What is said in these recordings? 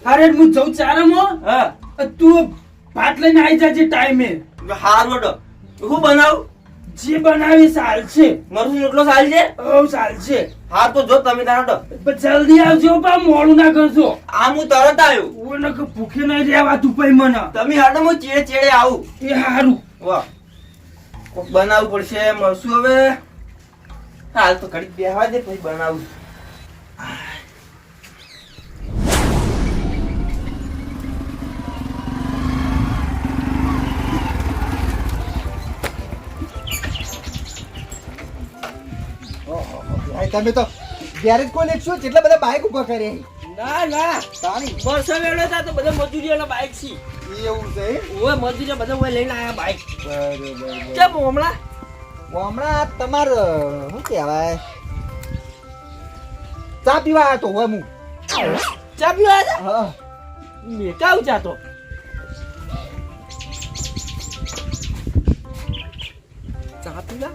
અરે હું જઉં ચારમો તું ભાત લઈને આવી જાજે ટાઈમે. હાર વડો હું બનાવું જે બનાવી ચાલશે. મરસું એટલો સાલ છે ચાલશે. હાર તો જો તમે તારો જલ્દી આવજો પા મોડું ના કરજો. આ હું તરત આવ્યો ઓને કે ભૂખે નહીં રહેવાતું પઈ મને. તમે હાડો હું ચેડે ચેડે આવું. એ હારું. વાહ કોક બનાવવું પડશે મરસું હવે હાલ તો ઘડી બેહવા દે પછી બનાવું. તમે તો ગેરેજ કોલ એકસો કેટલા બધા બાઇક ઉભા કરે. ના ના તાણી વર્ષો વેળો થાય તો બધા મજૂરીઓના બાઈક છે. એવું છે ઓય મજૂરીઓ બધા ઓય લઈને આયા બાઈક. બરોબર કેમ હમણાં હમણાં તમાર શું કહેવાય ચા પીવા આવ્યો તો હવે હું ચા પીવા આવ્યા હા મેં કાવ જાતો ચા પીવા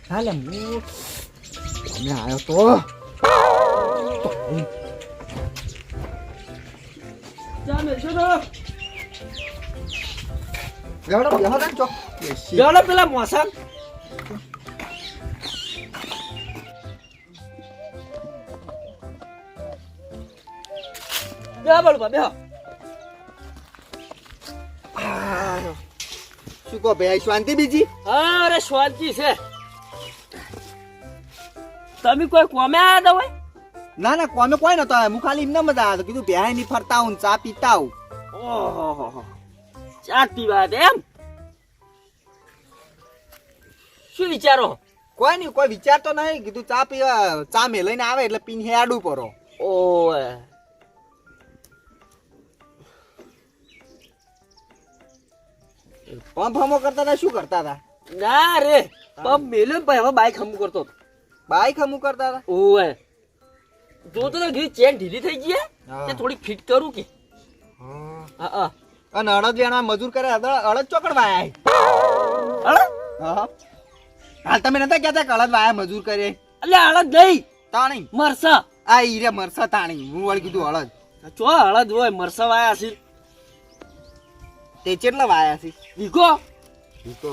હાલે હું અમે આવ્યો તો ચા મેલશો તો લેવડો બેહો ને ચો જોડો પેલા મોસમ બેહો બોલ બેહો. શું કહો ભાઈ શાંતિ બીજી અરે શાંતિ છે. તમે કોઈ કોમે આયા હતા હોય? ના ના કોમે કોઈ નતો આવ્યો હું ખાલી એમને મજા આવ્યો કીધું બેહાઈ ની ફરતા હું ચા પીતા હું ઓહો ચા પીવા હતા એમ? શું વિચારો? કોઈ નહીં કોઈ વિચારતો નહીં કીધું ચા પીવા ચા મેલઈને આવે એટલે પીને હેડું પરો. ઓય પંપ હમો કરતા હતા શું કરતા હતા ના રે પંપ મેલ્યો ભાઈ હવે બાઈક હમું કરતો હતો. બાઈક હમું કરતા હતા ઓય જો તો ઘી ચેન ઢીલી થઈ ગઈ હા. તે થોડી ફિટ કરું કે હા હા અને અડદ વેણવા મજૂર કરે અડદ ચોકડ વાયા અરે હા હાલ તમે નતા કહેતા કે અડદ વાયા મજૂર કરે એટલે હળદ નહીં તાણી મરસા. આ ઈરે મરસા તાણી હું વળી કીધું અડદ ચો હળદ હોય મરસા વાયા છે તે કેટલા વાયા છે વીઘો ઈ તો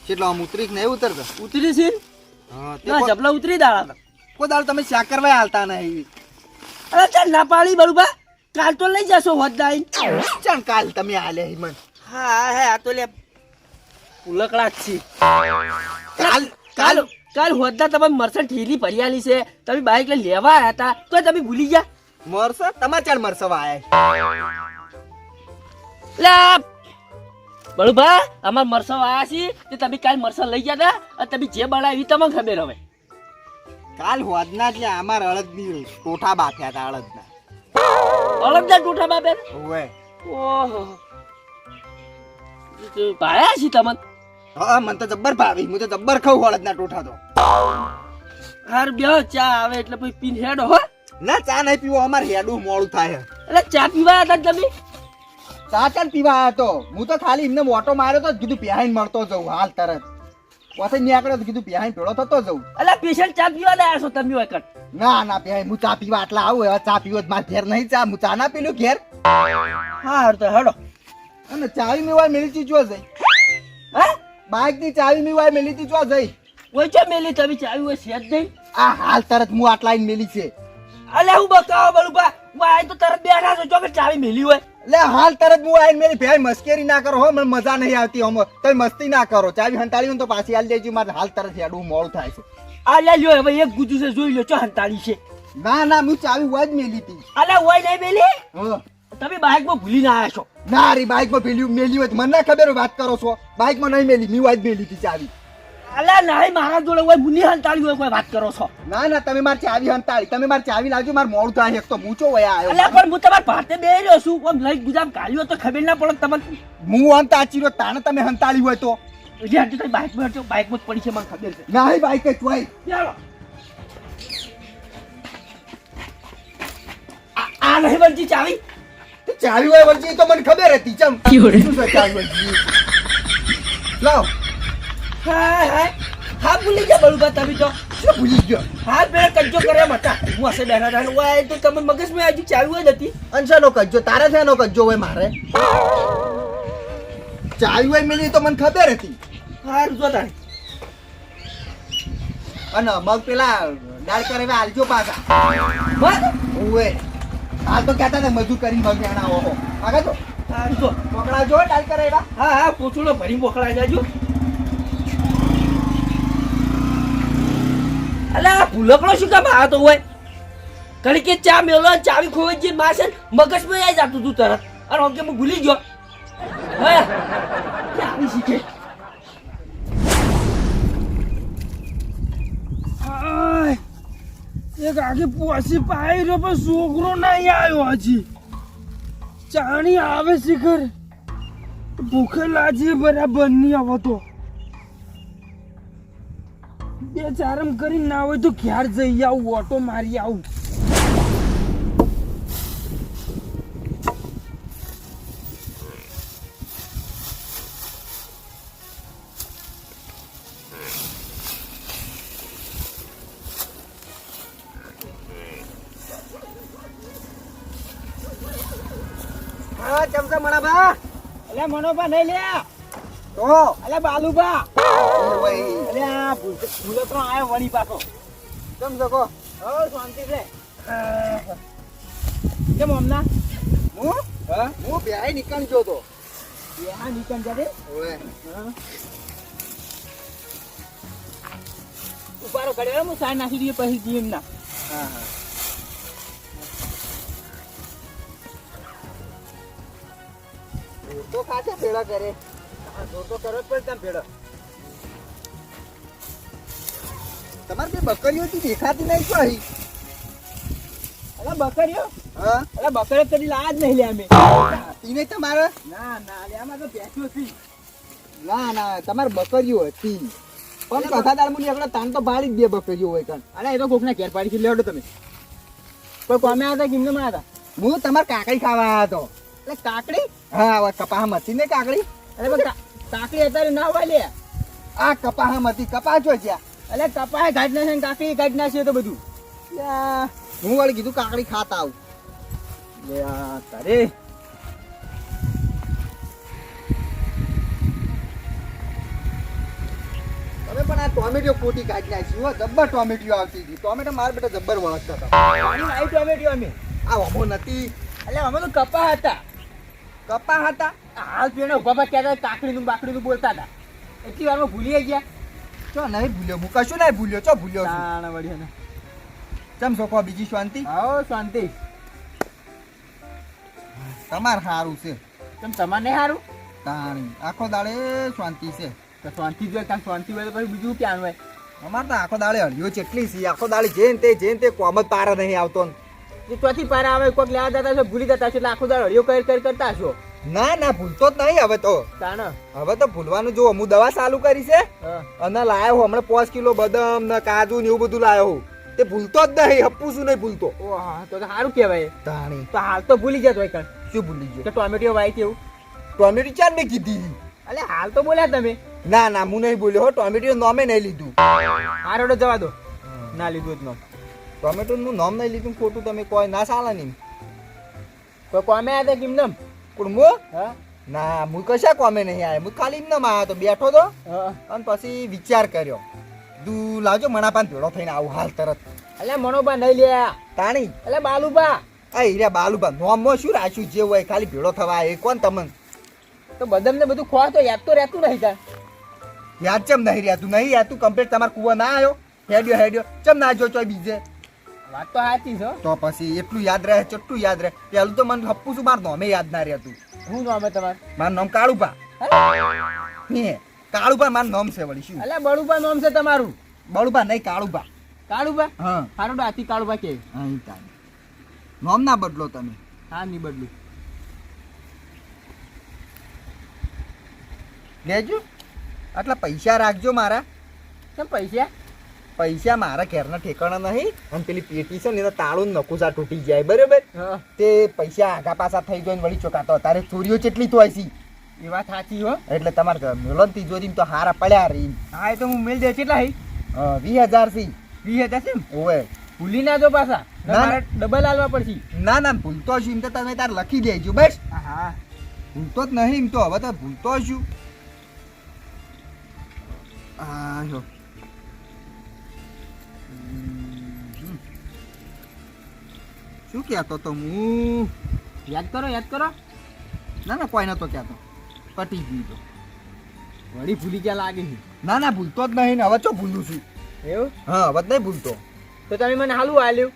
કેટલો આમ ઉતરી કે નહીં ઉતરતો ઉતરી છે હા ના જબલા ઉતરી દાડા કોઈ દાળ તમે શાક કરવા હાલતા નહીં અરે ચાલ ના પાડી બરુબા કાલ તો લઈ જશો હોદાઈ. ચાલ કાલ તમે હાલે હિમન હા હા આ તો લે પુલકડા જ છે. કાલ કાલ કાલ હોદા તમે મરસા ઠેલી ભરિયાલી છે તમે બાઈક લઈ લેવા આવ્યા હતા તો તમે ભૂલી ગયા. મરસા તમારે ચાલ મરસા વાયા લે બળુભા અમાર મરસા આયા છે તે તમે કાલ મરસા લઈ ગયા હતા અને તમે જે બનાવી તમને ખબર હવે. કાલ હોદના એટલે અમાર અડદની ટોઠા બાફ્યા હતા અડદના અલગના ટોઠા બાપે ઓવે ઓહો ભાયા છે તમને. હા મને તો જબ્બર ભાવી હું તો જબ્બર ખાઉં અડદના ટોઠા તો હાર બેહો ચા આવે એટલે પછી પીન હેડો હો. ના ચા નહીં પીવો અમારે હેડું મોડું થાય એટલે ચા પીવા હતા તમે? ચા ચાલ પીવા આવ્યો તો હું તો ખાલી એમને ઓટો માર્યો તો કીધું બેહાઈને મળતો જઉં હાલ તરત પછી નીકળ્યો તો કીધું બેહાઈને ભેળો થતો જઉં એટલે પેશન્ટ ચા પીવા આવ્યા છો તમે વખત? ના ના બેહાઈ હું ચા પીવા આટલા આવું હવે ચા પીવો મારે ઘેર નહીં ચા હું ચા ના પીલું ઘેર હા તો હેડો. અને ચાવી મેવાય મેલી ચો જઈ હા બાઈક ની ચાવી મેવાય મેલી ચો જઈ ઓય ચા મેલી તમે ચાવી હોય સેજ નહીં. આ હાલ તરત હું આટલા આઈને મેલી છે અલે હું બતાવો બલુબા વાય તો તરત બેઠા છો ચોકે ચાવી મેલી હોય. એટલે હાલ તરત હું આઈને મેલી ભાઈ મસ્કેરી ના કરો હો મને મજા નહીં આવતી હમ તમે મસ્તી ના કરો ચાવી હંતાળી હોય તો પાછી હાલ દેજો મારે હાલ તરત હેડું મોડું થાય છે. આ લે લ્યો હવે એક ગુજુ છે જોઈ લો ચો હંતાળી છે. ના ના હું ચાવી હોય જ મેલી હતી અલે ઓય નહીં મેલી હા તમે બાઈક માં ભૂલી ના આવ્યા છો. ના રી બાઈક માં મેલી હોય તો મને ના ખબર હોય વાત કરો છો બાઈક માં નહીં મેલી મેં જ મેલી હતી ચાવી અલે નહીં મારા જોડે હોય મુની હંતાળી હોય કોઈ વાત કરો છો. ના ના તમે મારી ચાવી હંતાળી તમે મારી ચાવી લાવજો મારે મોડું થાય એક તો મૂચો વયા અલે આવ્યો પણ હું તમારા ભાતે બે રહ્યો છું આમ લઈ ગુજામ કાઢ્યો તો ખબર ના પડે તમને. હું અંત આચી રહ્યો તાણે તમે હંતાળી હોય તો એટલે આટલી તમે બાઈક માં બાઈક માં જ પડી છે મને ખબર છે. ના બાઈક જ હોય ચાલો આ નહીં બનતી ચાવી. ચાવી હોય વળજી તો મને ખબર હતી ચમ શું છે ચાવી વળજી લાવ હા ભૂલી ગયા બળુભા તમે તો શું ભૂલી ગયો હા પેલા કજ્જો કર્યા મતા હું હશે બેઠા હતા ઓય તો તમે મગજમાં હજુ ચાલુ જ હતી અંશાનો કજ્જો તારે શેનો કજ્જો હોય મારે ચાવી હોય મિલી તો મને ખબર હતી હા જો તારે અને મગ પેલા દાળ કરે આલજો પાછા બસ ઓએ હાલ તો કહેતા હતા મજૂર કરી મગ જાણા ઓહો આગળ તો હા જો પકડા જો દાળ કરે એવા હા પોચુલો ભરી મોકલાઈ જાજો અલા ભૂલકડો શું કામ આવતો હોય ઘડી કે ચા મેલો ચાવી ખોવાઈ જે માસે મગજમાં આવી જતું તું તરત અને હું કે હું ભૂલી ગયો હા ચાવી શીખે એક આગે પોસી પાઈ રહ્યો પણ છોકરો નહીં આવ્યો હજી ચાણી આવે શિખર ભૂખે લાજી બરાબર નહીં આવતો બે ચારમ કરી ના હોય તો ઘેર જઈ આવું ઓટો મારી આવું હા ચમચા મણાભા અલે મનોબા નહીં લે તો અલે બાલુબા ઓય અલે આ ભૂલો તો આવ્યો વળી પાછો ચમચો કો હો શાંતિ છે કેમ હમના હું હા હું બેહાઈ નીકળી ગયો તો હા નીકળ જાડે ઓય ઉપારો કર્યો હું સાઈ નાખી દઈએ પછી જીમ ના હા હા તો ખાતે ભેળા કરે તો કરો જ પડે તમે ભેળા તમારે બે બકરીઓ થી દેખાતી નહીં કોઈ અલે બકરીઓ હા અલે બકરીઓ કદી લાયા જ નહીં લે અમે ઈને તમારે ના ના લે આમાં તો બેઠ્યો છે ના ના તમારે બકરીઓ હતી પણ કથા દાળ મુની આપણે તાન તો ભાડી જ બે બકરીઓ હોય કાન અલે એ તો કોકના ઘેર પાડી લેવડો તમે પણ કોમે હતા કિમને માં હતા હું તમારે કાકડી ખાવા આવ્યો હતો એટલે કાકડી હા હવે કપાહમાં હતી ને કાકડી અરે પણ કાકડી અત્યારે ના હોય લે આ કપાહમાં હતી કપાહ જો જ્યાં અલે કપાય ગાઢ નાખે કાકડી ગાઢ નાખી તો બધું લ્યા, હું વળી કીધું કાકડી ખાતા આવું લે આ તારે તમે પણ આ ટોમેટો કોટી કાઢી નાખી હો જબ્બર ટોમેટો આવતી હતી ટોમેટો મારા બેટા જબ્બર વળગતા હતા પાણી આવી ટોમેટો અમે આ વમો નથી એટલે અમે તો કપા હતા કપાહ હતા હાલ પેણે ઉભા ઉભા કહેતા કાકડીનું બાકડીનું બોલતા હતા એટલી વારમાં ભૂલી ગયા ચો નહીં ભૂલ્યો હું કશું નહીં ભૂલ્યો ચો ભૂલ્યો છું તાણ વળી ને ચમ સોકો બીજી શાંતિ આવો શાંતિ તમાર સારું છે કેમ તમારે નહીં સારું તાણી આખો દાડે શાંતિ છે તો શાંતિ જોઈએ કારણ શાંતિ હોય તો પછી બીજું ક્યાં હોય અમારે તો આખો દાડે હળિયો ચેટલી છે આખો દાડે જેન તે કોમ જ પાર નહીં આવતો ને. જે ચોથી પારા આવે કોઈક લેવા જતા છો ભૂલી જતા છો એટલે આખો દાડો હળિયો કરતા છો ના ના ભૂલતો જ નહીં હવે તો તાણ હવે તો ભૂલવાનું જો હું દવા ચાલુ કરી છે હા અને લાયો હું હમણાં 5 કિલો બદામ ને કાજુ ને એવું બધું લાયો હું તે ભૂલતો જ નહીં હપ્પુ શું નહીં ભૂલતો ઓ હા તો સારું કહેવાય તાણી તો હાલ તો ભૂલી જતો હોય કણ શું ભૂલી કે ગયો ટોમેટો વાય કેવું ટોમેટો ચાર ને કીધી અલે હાલ તો બોલ્યા તમે ના ના હું નહીં બોલ્યો હો ટોમેટો નોમે નહીં લીધું હારોડો જવા દો ના લીધું જ નો ટોમેટો નું નામ નહીં લીધું ખોટું તમે કોઈ ના ચાલે નહીં કોઈ કોમે આવ્યા કેમ નમ પણ હું હા ના હું કશા કોમે નહીં આવ્યો હું ખાલી એમને આવ્યો તો બેઠો તો હા અને પછી વિચાર કર્યો દુ લાવજો મણાપાન ભેળો થઈને આવું હાલ તરત અલે મનોબા નહીં લે તાણી અલે બાલુબા આ હીરા બાલુબા નોમમાં શું રાખ્યું જે હોય ખાલી ભેળો થવા એ કોણ તમને તો બદામ ને બધું ખોવા તો યાદ તો રહેતું નહીં તાર યાદ ચમ નહીં રહ્યા તું નહીં યાદ તું કમ્પ્લીટ તમારા કુવા ના આવ્યો હેડ્યો ચમ ના જો ચોય બીજે વાત તો સાચી છે હો. તો પછી એટલું યાદ રહે ચટલું યાદ રહે પેલું તો મને હપ્પુ શું મારું નોમે યાદ ના રહેતું હું નામ તમારે મારું નામ કાળુભા હે કાળુભા મારું નામ છે વળી શું અલે બળુબા નામ છે તમારું બળુભા નહીં કાળુભા કાળુબા હા હારોડો આથી કાળુબા કે અહીં તાને નામ ના બદલો તમે હા નહીં બદલું લેજો આટલા પૈસા રાખજો મારા કેમ પૈસા પૈસા મારા ઘેરના ઠેકાણા નહીં અને પેલી પેટી છે ને એના તાળું નકુસા તૂટી જાય બરાબર હા તે પૈસા આગા પાછા થઈ જાય ને વળી ચોકાતો તારે ચોરીઓ કેટલી તો આઈ એ વાત સાચી હો. એટલે તમારે મેલો તિજોરી તો હારા પડ્યા રહી. હા એ તો હું મેલ દે કેટલા હઈ 20,000 થી 20,000 છે ને? ઓવે. ભૂલી ના જો પાછા ના, મારે ડબલ આલવા પડશે. ના ના ભૂલતો છું એમ તો તમે તાર લખી દેજો બસ. હા ભૂલતો જ નહીં એમ તો હવે તો ભૂલતો છું. આ જો શું કહેતો તો હું? યાદ કરો. ના ના કોઈ નતો કહેતો, પટી ગયું તો. વળી ભૂલી ગયા લાગે છે. ના ના ભૂલતો જ નહીં ને હવે ચો ભૂલું છું. એવું હા હવે જ નહીં ભૂલતો. તો તમે મને હાલું આલ્યું.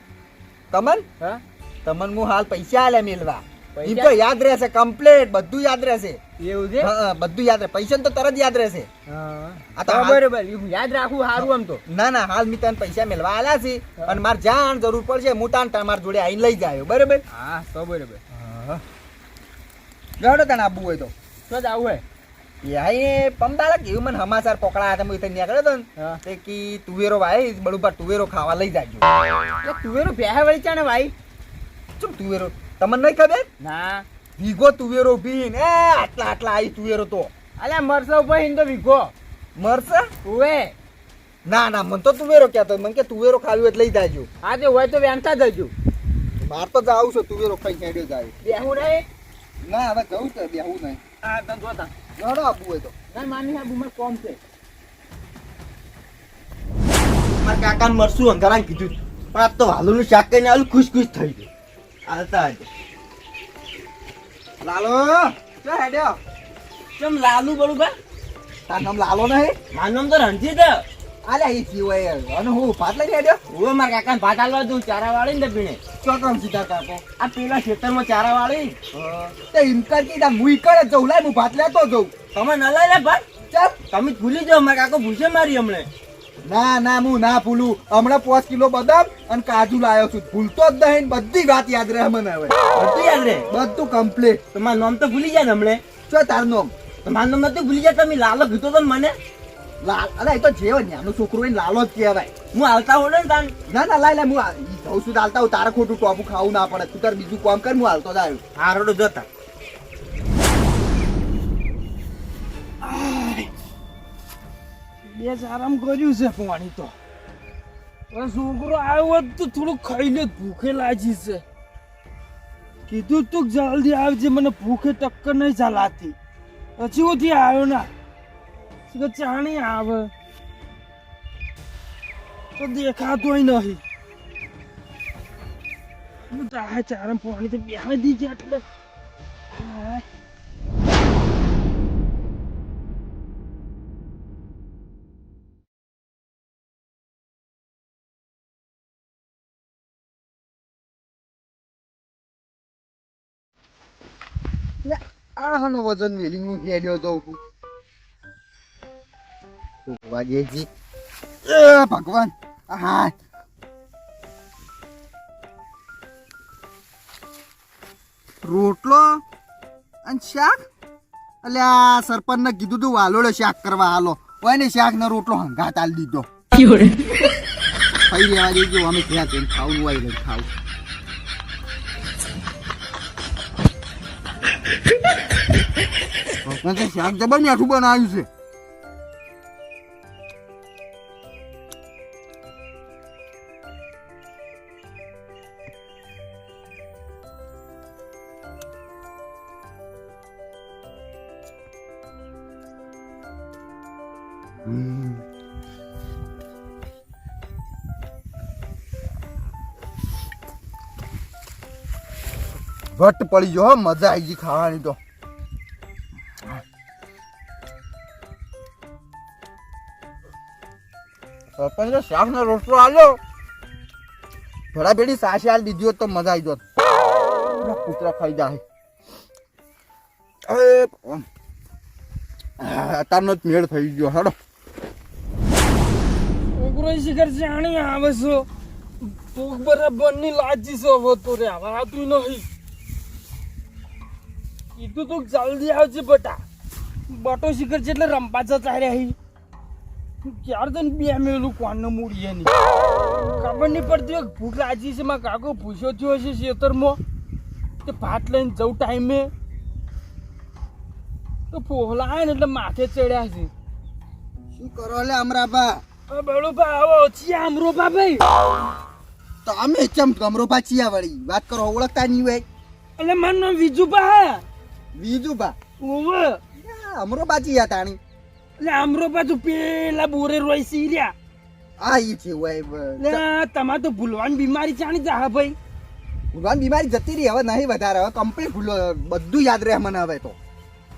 તમન હા તમન હું હાલ પૈસા આલ્યા મેલવા. પૈસા? એમ તો યાદ રહેશે કમ્પ્લીટ, બધું યાદ રહેશે. એવું છે. હા બધું યાદ રહે, પૈસા તો તરત યાદ રહેશે. હા આ તો તો હાલ- બરોબર હું યાદ રાખું સારું આમ તો. ના ના હાલ મેં તને પૈસા મેલવા આલ્યા છે અને મારે જાણ જરૂર પડશે હું તાન તમારા જોડે આવીને લઈ જાય બરાબર. હા તો બરોબર. ગયો તને આપવું હોય તો તો જ આવું હે. એ પમદાડા કેવું મને સમાચાર પકડાયા હતા, હું તને નીકળ્યો હતો ને હા તે કી તુવેરો ભાઈ બળુબા તુવેરો ખાવા લઈ જાજો. એટલે તુવેરો બેહે વળી ચાને ભાઈ. ચૂપ તુવેરો તમને નહીં ખબર? ના વીઘો તુવેરો ભીન એ આટલા આટલા આવી તુવેરો તો અલ્યા મરસો ઉપર હિંદો વીઘો મરશે. ઉવે. ના ના મને તો તુવેરો કહેતો, મને કે તુવેરો ખાવી હોય તો લઈ જાજો. હા તે હોય તો વેણતા જજો. માર તો જાવું છે તુવેરો ખાઈ હેડ્યો જાય. બેહું રહે. ના હવે જવું છે બેહું નહીં. હા તને જોતા. લડો આપવું હોય તો ના માની હા બુમર કોમ છે. મારા કાકાને મરશું અંધારાને કીધું પણ આ તો હાલુનું શાક કરીને આલું ખુશ થઈ ગયું. હાલતા આજે લાલો ચો હેડ્યો. કેમ લાલુ બળુબા? તાર નામ લાલો નહીં? મારું નામ તો રણજીત હે. આલ્યા એ જીવ અને હું ભાત લઈ હેડ્યો. ઓવે મારા કાકાને ભાત આલવા દઉં ચારા વાળી ને પીણે. ચોકમ સીધા કાકો આ પેલા ખેતરમાં ચારા વાળી તે ઇનકર કીધા હું ઈકર જ જઉં. લાય હું ભાત લેતો જઉં. તમે ન લઈ લે ભાત. ચાલ. તમે જ ભૂલી જાઓ મારા કાકો ભૂસે મારી હમણે. ના ના હું ના ભૂલું. હમણાં 5 કિલો બદામ અને કાજુ લાયો છું. ભૂલતો જ નહીં. બધી વાત યાદ રહે મને હવે. બધું યાદ રહે. બધું કમ્પ્લીટ. તમારું નામ તો ભૂલી જાય ને હમણે. શું તારું નામ? તમારું નામ નથી ભૂલી જાય. તમે લાલો કીધો તો મને. લાલ. અરે એ તો જેવો નાનો છોકરો હોય ને લાલો જ કહેવાય. હું હાલતા હોડે ને તાન. ના ના લાય લાય હું જઉં છું ચાલતા હું. તારે ખોટું ટોપું ખાવું ના પડે. તું તાર બીજું કામ કર, હું હાલતો જ આવ્યો. હા રોડો જતા. બે જ આરામ કર્યું છે પાણી તો. હવે છોકરો આવ્યો હોત તો થોડું ખાઈ લે, ભૂખે લાગી છે. કીધું તું કે જલ્દી આવજે, મને ભૂખે ટક્કર નહીં ચાલાતી. પછી ઓથી આવ્યો ના કે ચાણી આવે તો દેખાતોય નહીં. હું તો આ ચારમ પાણી તો બેહવા દીજે એટલે હા. આનો વજન વેલી હું હેડ્યો તો વાગેજી. ભગવાન હા રોટલો અને શાક. અલ્યા સરપંચ ને કીધું તું વાલોડે શાક કરવા હાલો હોય ને શાક ને રોટલો હંગાત આલી દીધો. ખાઈ રહેવા દેજો અમે ક્યાં જઈને ખાવું હોય એટલે ખાવું. શાક જબર મીઠું બનાવ્યું છે. ઘટ પડી ગયો હો, મજા આવી ગઈ ખાવાની તો. સરપંચ શાક નો રોટલો આલ્યો, ભેડા ભેડી સાસી આલી દીધી હોત તો મજા આવી જોત. કૂતરા ખાઈ જાય. અત્યારનો જ મેળ થઈ ગયો. હેડો છોકરો શિખર જાણી આવે છે તો બરાબર ની લાજી છે. હવે તો રે આવતું નહીં. કીધું તું જલ્દી આવજે બટા. બટો શિખર છે એટલે રંપા જતા રહ્યા. ક્યારે તને બે મેલું કોણને મૂડીએ નહીં ખબર નહીં પડતી. ભૂખ લાગી છે. મારા કાકો પૂછ્યો થયો હશે ખેતરમાં તે ભાત લઈને જવું ટાઈમે. તો ફોહલા આયા ને એટલે માથે ચડ્યા છે. શું કરો લે અમરાબા? બળુભા આવો છીએ અમરોભા ભાઈ. તમે ચમ અમરોબા ચિયા વળી વાત કરો, ઓળખતા નહીં હોય? એટલે મારું નામ વિજુભા. બીજુબા ઓવે અમરોબા ચિયા તાણી? એટલે અમરોભા તો પેલા બોરે રોય સી રહ્યા. આ ઈ છે હોય. એટલે તમારે તો ભૂલવાની બીમારી ચાણી જા ભાઈ. ભૂલવાની બીમારી જતી રહી, હવે નહીં વધારે, હવે કમ્પ્લીટ ભૂલો, બધું યાદ રહે મને હવે તો.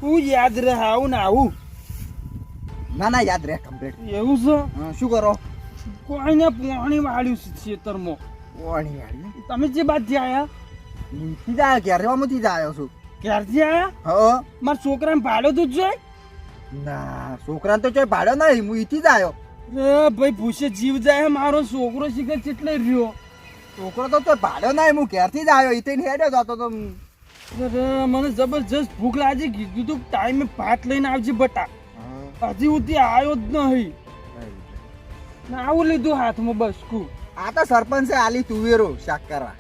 હું યાદ રહે આવું ને આવું. ના ના યાદ રહે કમ્પ્લીટ. એવું છે? શું કરો? કોઈને પાણી વાળ્યું છે ખેતરમાં. પાણી વાળી તમે જે બાદ આયા? સીધા ક્યારે રેવામાંથી જ આવ્યો છું. ક્યારથી આયા? હા મારા છોકરાને ભાડો તો જોઈ. ના છોકરાને તો ચોય ભાડો નહીં, હું ઈથી જ આવ્યો. અરે ભાઈ ભૂસે જીવ જાય મારો છોકરો શીખે કેટલે રહ્યો. છોકરો તો ચોય ભાડો નહીં, હું ક્યારથી જ આવ્યો, ઈથી હેડ્યો જતો તો. અરે મને જબરજસ્ત ભૂખ લાગી, કીધું તું ટાઈમે ભાત લઈને આવજે બટા. હજી સુધી આવ્યો જ નહીં. ના આવું લીધું હાથમાં બસકું. આ તો સરપંચે આલી તુવેરો શાક કરવા.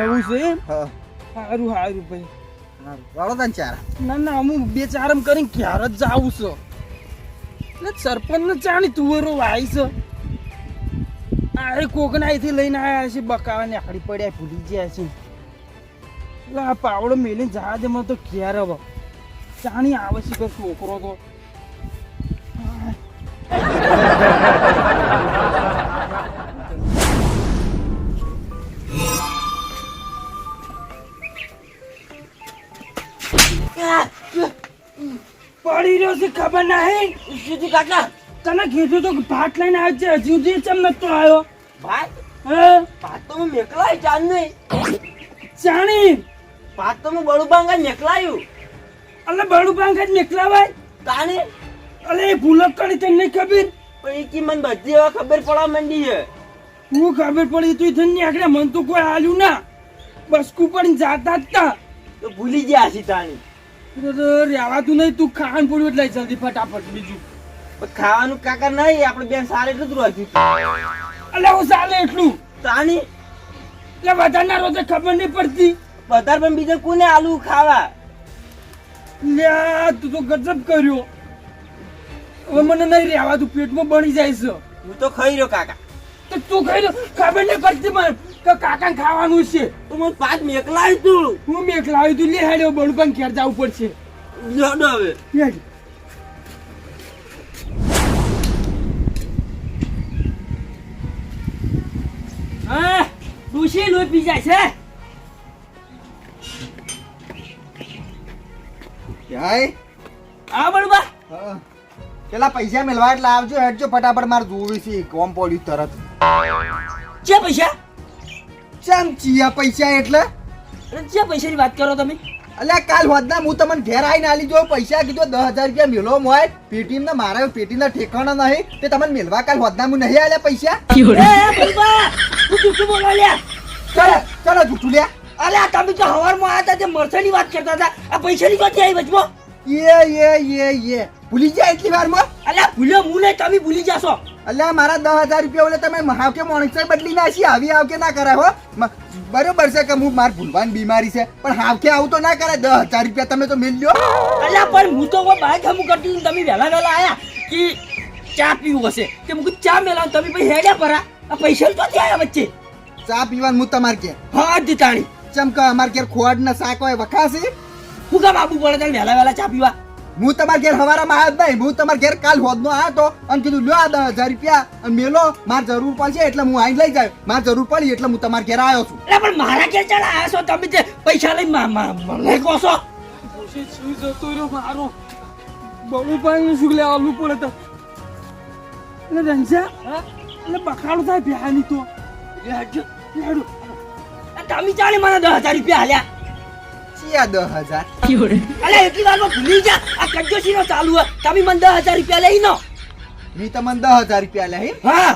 એવું છે એમ? હા સારું સારું ભાઈ. વાળો તને ચારા. ના ના હું બે ચારમ કરીને ક્યારે જ જાઉં છું. એટલે સરપંચ ને ચાણી તુવેરો વાય છે. આ કોકના અહીંથી લઈને આવ્યા છે, બકાવા આખડી પડ્યા ભૂલી ગયા છે. એટલે આ પાવડો મેલીને જવા દે, મને તો ઘેર હવે ચાણી આવે છે કે છોકરો તો. પડી રહ્યો છે ખબર નહીં. સીધી કાકા તને કીધું તો ભાત લઈને આવજે, હજી સુધી ચમ નતો આવ્યો. ભાત હે ભાત તો હું મેકલાય ચાંદ નહીં. ચાણી ભાત તો હું બળુબાંગા મેકલાયું. અલે બડું પાંખા જ મેકલાવાય. તાને અલે એ ભૂલક કરી તને નહીં ખબર? પણ એ કી મને બધી હવે ખબર પડવા માંડી છે. હું ખબર પડી તું થઈને નીકળે, મન તો કોઈ આલ્યું ના. બસ કુપડીને જાતા જ તા. તો ભૂલી ગયા હશી તાણી. રેવાતું નહીં, તું ખાવાનું પડ્યું એટલે જલ્દી ફટાફટ બીજું. પણ ખાવાનું કાકા નહીં, આપણે બેન સારે એટલું જ રાખ્યું. અલે હું ચાલે એટલું. તાણી એટલે વધારના રોજે ખબર નહીં પડતી. વધારે પણ બીજા કોને આલુ ખાવા. લ્યા તું તો ગજબ કર્યો. હવે મને નહીં રેવાતું, પેટમાં બળી જાય છે. હું તો ખાઈ રહ્યો કાકા. તો તું ખાઈ લો, ખબર નહીં પડતી મને કે કાકાને ખાવાનું છે. તો હું ભાત મેકલાયું તું. હું મેકલાવ્યું તું, લે હેડ્યો બળું પણ ઘેર જવું પડશે. લ્યો હવે હેડ. હા ડુસી લોહી પી જાય છે. ક્યાંય આ બળુબા પેલા પૈસા મેળવા એટલે આવજો, હેડજો ફટાફટ, મારે જોવી છે કોમ પડ્યું તરત. છે પૈસા? ચમ ચિયા પૈસા એટલે? છે પૈસાની વાત કરો તમે? અલ્યા કાલ હોદના હું તમને ઘેર આવીને આલી જો પૈસા, કીધું 10,000 રૂપિયા મેળવો મોય પેટીમ ને, મારા પેટીના ઠેકાણા નહીં તે તમને મેળવા કાલ હોદના હું નહીં આલ્યા પૈસા. એ બળુબા તું જૂઠું બોલો લ્યા. ચલો ચલો જૂઠું લ્યા. અલ્યા તમે તો હવારમાં આયા હતા તે મરસાની વાત કરતા હતા, આ પૈસાની વાત આવી વચમાં. એ ભૂલી જાય એટલી વારમાં? અલ્યા ભૂલ્યો હું નહીં, તમે ભૂલી જાશો. અલ્યા મારા 10,000 રૂપિયા ઓલે તમે હાવકે મોણસે બદલી નાખી, આવી હાવકે ના કરાય હો. બરોબર છે કે હું માર ભૂલવાની બીમારી છે, પણ હાવકે આવું તો ના કરાય. 10,000 રૂપિયા તમે તો મેલ લ્યો. અલ્યા પણ હું તો બાઈક હમું કરતી હતી, તમે વહેલા વહેલા આયા કે ચા પીવું હશે કે મુકું ચા મેલાવ, તમે પછી હેડ્યા પરા. આ પૈસા તો આયા વચ્ચે. ચા પીવાનું હું તમારે કે હા દીતાણી ચમ કે અમારે ઘેર ખોડ ના શાક હોય વખાશે. હું કામ આબુ પડે તને વહેલા વહેલા ચા પીવા? હું તમારા ઘેર હવારામાં આવ્યો જ નહીં, હું તમારા ઘેર કાલ હોદનો આવ્યો તો અને કીધું લ્યો આ 10,000 રૂપિયા અને મેલો, મારે જરૂર પડશે એટલે હું આઈને લઈ જાય. મારે જરૂર પડી એટલે હું તમારા ઘેર આવ્યો છું. એટલે પણ મારા ઘેર ચાલ આયા છો તમે, તે પૈસા લઈ મને કહો છો. પછી શું જતો રહ્યો મારો બળું પાણી શું લેવાનું પડે તો. એટલે રંજા એટલે બખાડું થાય ભ્યાની તો. હેડજો. હેડો. તમે ચાલે મને 10,000 રૂપિયા હાલ્યા. ચિયા 10,000? અલ્યા એટલી વારમાં ભૂલી જા, આ કંજોશીનો ચાલુ હે. તમે મને 10,000 રૂપિયા લઈ નો. મેં તમને 10,000 રૂપિયા લે હે? હા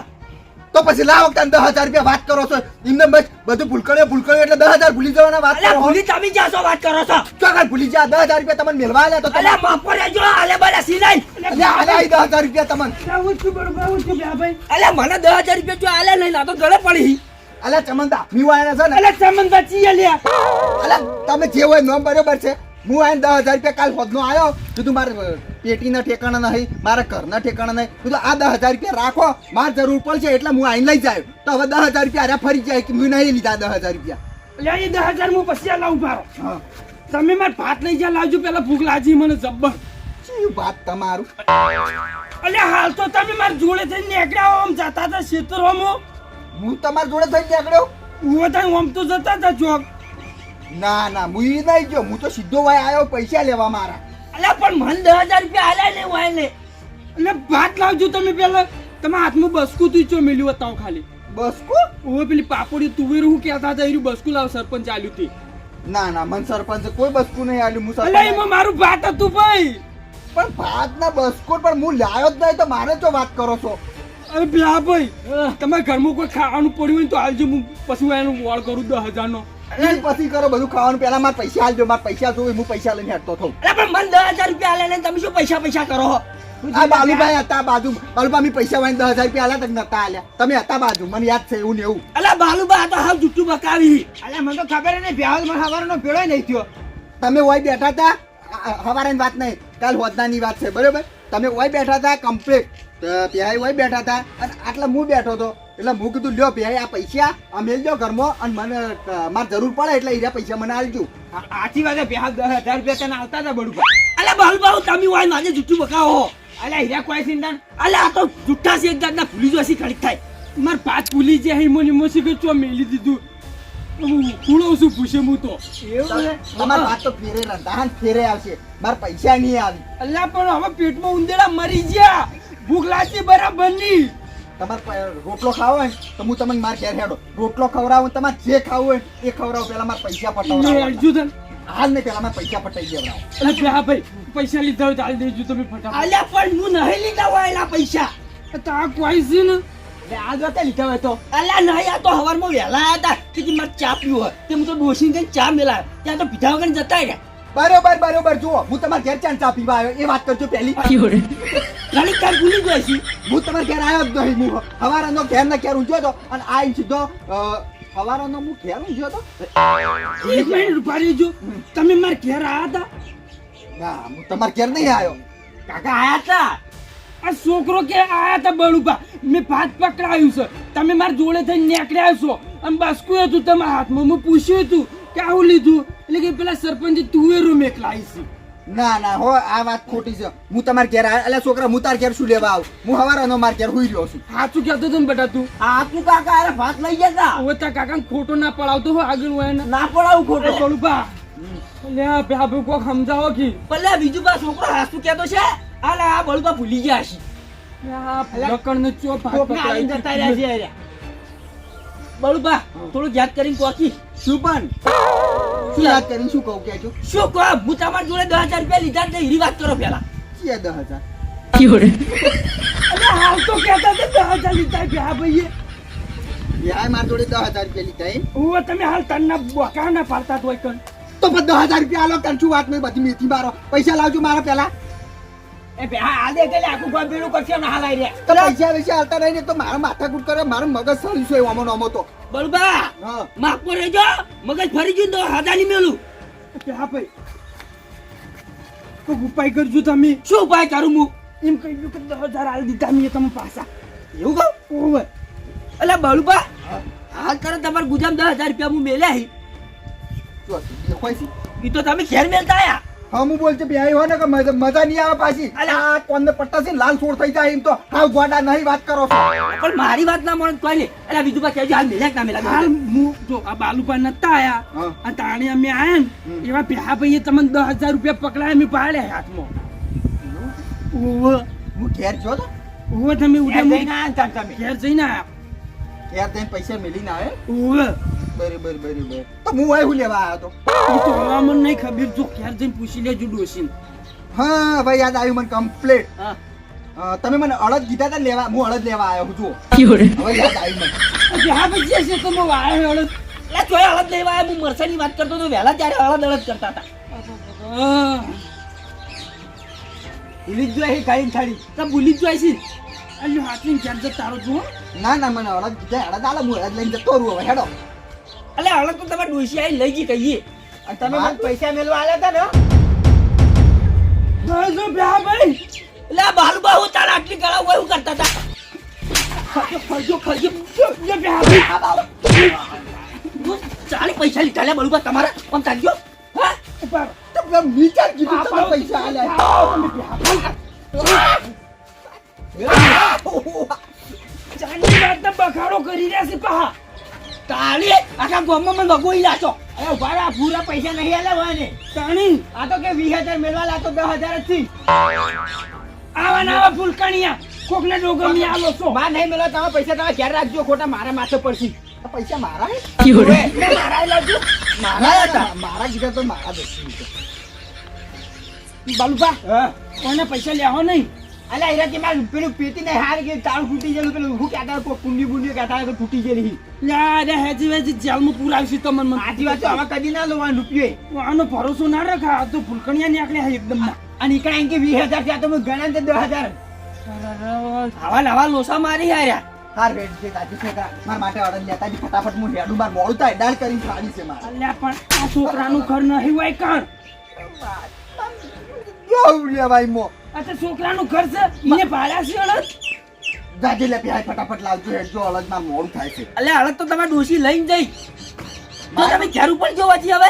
તો પછી લાવો તમે 10,000 રૂપિયા વાત કરો છો એમને બસ બધું ભૂલકડ્યો એટલે 10,000 ભૂલી જવાના વાત અલ્યા કરો. ભૂલી તમે જાશો વાત કરો છો. ચોકડ ભૂલી જા. 10,000 રૂપિયા તમને મેળવા આલ્યા તો અલ્યા માફ કરજો, આલે બાલે સિલાઈ. અલ્યા આલ્યા ઈ 10,000 રૂપિયા તમને. હું છું બળું હું છું ભાઈ. અલ્યા મને 10,000 રૂપિયા જો આલે નહીં, ના તો ગળે પડી. અલ્યા ચમનદા મી વાળા છે ને, એટલે ચમન બચી લ્યા. અલ્યા તમે જે હોય નોમ બરોબર છે હું આઈને 10,000 રૂપિયા કાલ હોદનો આવ્યો કીધું મારે પેટીના ઠેકાણા નહીં મારા ઘરના ઠેકાણા નહીં કીધું આ 10,000 રૂપિયા રાખો મારે જરૂર પડશે એટલે હું આઈને લઈ જાય તો હવે 10,000 રૂપિયા અરે ફરી જાય કે હું નહીં લીધા 10,000 રૂપિયા એટલે એ 10,000 હું પછી લાવું પારો હા તમે મારે ભાત લઈ જા લાવજો પેલા ભૂખ લાગી મને જબ્બર શું વાત તમારું અલે હાલ તો તમે મારી જોડે થઈને નીકળ્યા આમ જતા હતા ક્ષેત્રોમાં હું તમારી જોડે થઈ નીકળ્યો હું હતા આમ તો જતા હતા ચોક ના ના હું ઈ નહીં ગયો હું તો સીધો વાય આવ્યો પૈસા લેવા મારા અલ્યા પણ મને 10,000 રૂપિયા આલ્યા ને વાય ને એટલે ભાત લાવજો તમે પેલા તમારા હાથમાં બસકું તું ચો મેલ્યું હતા ખાલી બસ કો ઓવે પેલી પાપડી તુવેર હું કહેતા હતા એનું બસકું લાવ સરપંચ આલ્યું હતી ના ના મન સરપંચ કોઈ બસકુ નહીં આલ્યું હું અલે સરપંચ એમાં મારું ભાત હતું ભાઈ પણ ભાત ના બસકો પણ હું લાયો જ નહીં તો મારે તો વાત કરો છો અરે પેલા ભાઈ તમારા ઘરમાં કોઈ ખાવાનું પડ્યું હોય ને તો હાલજો હું પછી હું એનું વોળ કરું 10,000 નો ઈ પછી કરો બધું ખાવાનું પહેલા મારે પૈસા આલજો મારે પૈસા જોવે હું પૈસા લઈને હેડતો થઉં અલ્યા પણ મને 10,000 રૂપિયા આલ્યા ને તમે શું પૈસા કરો હો? આ બાલુભાઈ હતા બાજુ બાલુભાઈ પૈસા વાળીને 10,000 રૂપિયા આલ્યા તક નતા આલ્યા તમે હતા બાજુ મને યાદ છે એવું ને એવું અલ્યા બાલુબા આ તો હાવ જુઠ્ઠું બકાવી અલ્યા મને તો ખબર નહીં ભ્યાલ મને હવારનો ભેળો નહીં થયો તમે ઓય બેઠા હતા હવારાની વાત નહીં કાલ હોદનાની વાત છે બરોબર તમે ઓય બેઠા હતા કમ્પ્લીટ પ્યાય ઓય બેઠા હતા અને આટલા હું બેઠો હતો એટલે હું કીધું લ્યો પ્યાય આ પૈસા આ મેલજો ઘરમાં અને મને મારે જરૂર પડે એટલે હીરા પૈસા મને આલજો આથી વાગે ભ્યાલ 10,000 રૂપિયા તને આવતા હતા બડું અલ્યા બાલુબા તમે વાય માજે જુઠ્ઠું બકાવો હો. અલ્યા હીરા કોઈ સિંધન અલ્યા આ તો જુઠ્ઠા છે એક જાતના ભૂલી જોશી ખડીક થાય માર ભાત ભૂલી જાય હિમો નિમો શીખે ચો મેલી દીધું હું કુળો છું પૂછે હું તો એવું છે તમારી વાત તો ફેરે રંધાન ફેરે આવશે મારે પૈસા નહીં આવી અલ્યા પણ હવે પેટમાં ઉંદેડા મરી ગયા ભૂખ લાગતી બરાબર ની તમારે રોટલો ખાવો હોય ને તો હું તમને માર ઘેર હેડો રોટલો ખવડાવું તમારે જે ખાવું હોય ને એ ખવડાવો પેલા મારે પૈસા પટાવો અર્જુન હાલ નહીં પેલા મારે પૈસા પટાઈ દેવડાવો અલે હા ભાઈ પૈસા લીધા હોય તો હાલ દેજો તમે ફટાફટ અલ્યા પણ હું નહીં લીધા હોય એના પૈસા તા કોઈ છે ને આ જોતે લીધા હોય તો અલ્યા નહીં આ તો હવારમાં વહેલા આયા હતા કે મારે ચા પીવું હોય તે હું તો ડોસીને કઈ ચા મેલાય ત્યાં તો પીધા વગર જતા રહ્યા બરોબર બરોબર જુઓ હું તમારા ઘેર ચાન ચા પીવા આવ્યો એ વાત કરજો પહેલી ઘણી કાલ ભૂલી ગયો છી હું તમારા ઘેર આવ્યો જ નહીં હું હવારાનો ઘેર ના ઘેર ઊંઝ્યો હતો અને આ સીધો હવારાનો હું ઘેર ઊંઝ્યો હતો એક મિનિટ ઉભા રહેજો તમે મારા ઘેર આયા હતા ના હું તમારા ઘેર નહીં આવ્યો કાકા આયા હતા આ છોકરો કે આયા હતા બળુબા મેં ભાત પકડાયું છે તમે મારા જોડે થઈને નીકળ્યા છો અને બાસ્કું હતું તમારા હાથમાં મેં પૂછ્યું હતું કે આવું લીધું એટલે કે પેલા સરપંચે તુવેરું મેકલાઈ છે ના ના હો આ વાત ખોટી છે હું તમારા ઘેર આવ્યો એટલે છોકરા હું તાર ઘેર શું લેવા આવું હું હવારાનો માર ઘેર હુઈ રહ્યો છું સાચું કહેતો હતો ને બેટા તું આ તું કાકા અરે ભાત લઈ ગયા હવે તારા કાકાને ખોટો ના પડાવતો હોય આગળ હોય ને ના પડાવું ખોટો બળુબા લે ભાભી કોક સમજાવો કે ભલે બીજું બા છોકરો હાસુ કહેતો છે આલે આ બળુબા ભૂલી ગયા છે લકડને ચો ભાત કોકને આવીને જતા રહ્યા છે અરે. બળુબા થોડું યાદ કરીને કોકી શું પણ શું યાદ કરીને શું કહું કે શું કહો હું તમારી જોડે 10,000 રૂપિયા લીધા જ નહીં એની વાત કરો પેલા છે 10,000 અરે હાલ તો કહેતા હતા 10,000 લીધા ભ્યા ભાઈએ યાર મારા જોડે 10,000 રૂપિયા લીધા એમ હવે તમે હાલ તનના બકા ના પાડતા હોય કન તો પણ 10,000 રૂપિયા આલો તને શું વાત નહીં બધી મેથી મારો પૈસા લાવજો મારા પેલા એ ભ્યા આ દે કે આખું ગામ ભેળું કરશે ને હાલ આવી રહ્યા તો પૈસા હાલતા નહીં ને તો મારા માથાકૂટ કરે મારું મગજ સરી છે આમો આમો તો બળુબા હા માફ પર રહેજો મગજ ફરી ગયું તો હાદાની મેલું ભ્યા ભાઈ તો ઉપાય કરજો તમે શું ઉપાય કરું હું એમ કહ્યું કે 10,000 હાલ દીધા મેં તમે પાછા એવું કહું ઓવે અલ્યા બળુબા હાલ કરો તમારા ગુજામ 10,000 રૂપિયા હું મેલ્યા હી જો દેખાય છે ઈ તો તમે ઘેર મેલતા આયા હા હું બોલছে બે હોય ને કે મજા નહીં આવે પાછી આ કોણ પટ્ટા છે લાલ છોડ થઈ જાય એમ તો હાવ ગોડા નહીં વાત કરો છો પણ મારી વાત ના મળે કોઈ નહીં અલ્યા બીજું બા કહેજો હાલ મેલ્યા કે ના મેલ્યા હાલ હું જો આ બાલુપા નતા આયા હા. આ તાણે અમે આયા ને એવા ભ્યા ભાઈએ તમને 10,000 રૂપિયા પકડાય મેં પાડ્યા હાથમાં ઓવે હું ઘેર જો તો ઓવે તમે એ ઉડે જઈને આયા ને તમે ઘેર જઈને આયા ઘેર જઈને પૈસા મેલીને આવે ઓવે બરોબર બરોબર તો હું અહીં હું લેવા આવ્યો તો ઈ તો હવે મને નહીં ખબર જો ઘેર જઈને પૂછી લેજો ડોસીને હા ભાઈ યાદ આવ્યું મને કમ્પ્લીટ હા તમે મને અડદ કીધા હતા લેવા હું અડદ લેવા આવ્યો છું જુઓ હવે યાદ આવ્યું મને ભ્યા ભાઈ જે છે તો હું વાયો હળદ એટલે ચોય હળદ લેવા આવ્યા હું મરસાની વાત કરતો તો વહેલા ત્યારે હળદ કરતા હતા ભૂલી જ જોઈએ કાઢીને થાળી તો ભૂલી જ જોઈશી અલ્યો હાથની ઘેર જતા તારો જો ના ના મને અડદ કીધા અડદ આલે હું અડદ લઈને જતો રહું હવે હેડો એટલે હળદ તો તમારે ડોસી આવી લઈ ગઈ કહીએ અને તમે મને પૈસા મેળવા આવ્યા હતા ને બેહા ભાઈ એટલે આ બાલુબા હું તારા આટલી કળાવ હોય, હું કરતા હતા? ખરજો ખરજો લે બેહા ભાઈ તું 40 પૈસા લીધા લે બાલુબા તમારા આમ ચાલજો. હા ઉપર તો પેલા મીટર કીધું તમે પૈસા આલ્યા ચાંદની વાતને બખાડો કરી રહ્યા છે પહા તાળી આખા ગામમાં મને ભગોઈ લાશો. અરે ઉભા રહો, પૂરા પૈસા નહીં આલે હોય ને. તાણી આ તો કે 20,000 મેળવા લાતો 10,000 જ થી. આવા નાવા ફૂલકણિયા કોકને ડોગમી આલો છો માં નહીં મેળવા તમે પૈસા તમે ઘેર રાખજો, ખોટા મારા માથે પડશે. આ પૈસા મારા હે? મારા લાવજો. મારા હતા મારા કીધા તો મારા દસમી છે. બાલુબા કોને પૈસા લેવો નહીં અલા હીરાજી માર પેલું પેટી ને હાર કે તાળ ફૂટી ગયેલું, પેલું હું કહેતા કોઈ કુંડી બુંડી કહેતા કે તૂટી ગયેલી. લે હેજી વેજી જેલમાં પુરાવશું તો મન આજી વાત તો હવે કદી ના લો રૂપિયો. આનો ભરોસો ના રખા આ તો ફૂલકણિયા નીકળ્યા હે એકદમ ના અને ઈકડા એમ કે 20,000 થયા તો મેં ગણ્યા ને 10,000. આવા નવા લોસા મારી હાર્યા. હાર વેટ છે કાચી છે મારા માટે ઓર્ડર લેતા જી ફટાફટ હું હેડું બાર મોડું થાય ડાળ કરીને સાડી છે મારે અલ્યા પણ આ છોકરાનું ઘર નહીં હોય કાણ જોઉં લે ભાઈ મો આ તો છોકરાનું ઘર છે ઈને ભાડ્યા છે અલગ જાજે લે પ્યાય ફટાફટ લાવજો હેડજો અલગ માં મોડું થાય છે અલ્યા હવે તો તમારે ડોશી લઈને જઈ તો તમે ઘેર ઉપર જોવા જી હવે